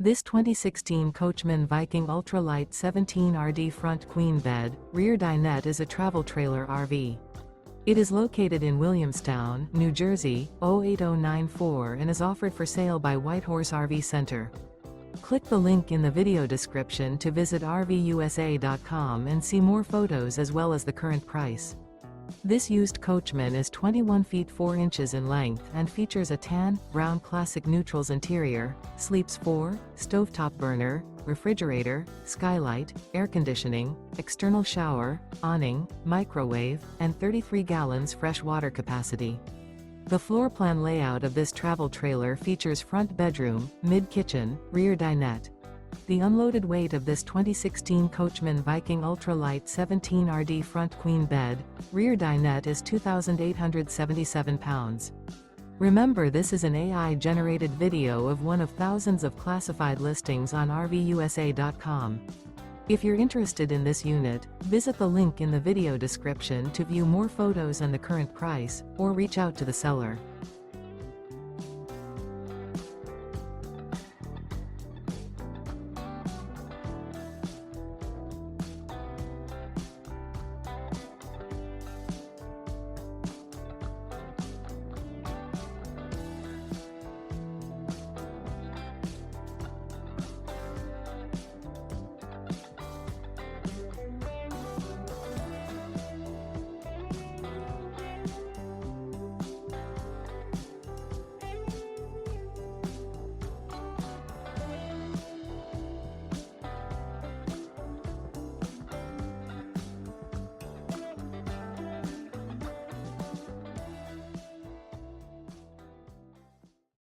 This 2016 Coachmen Viking Ultra-Lite 17RD front queen bed, rear dinette is a travel trailer RV. It is located in Williamstown, New Jersey, 08094 and is offered for sale by Whitehorse RV Center. Click the link in the video description to visit RVUSA.com and see more photos as well as the current price. This used Coachman is 21 feet 4 inches in length and features a tan, brown classic neutrals interior, sleeps 4, stovetop burner, refrigerator, skylight, air conditioning, external shower, awning, microwave, and 33 gallons fresh water capacity. The floor plan layout of this travel trailer features front bedroom, mid-kitchen, rear dinette. The unloaded weight of this 2016 Coachmen Viking Ultra-Lite 17RD front queen bed, rear dinette is 2,877 pounds. Remember, this is an AI-generated video of one of thousands of classified listings on RVUSA.com. If you're interested in this unit, visit the link in the video description to view more photos and the current price, or reach out to the seller.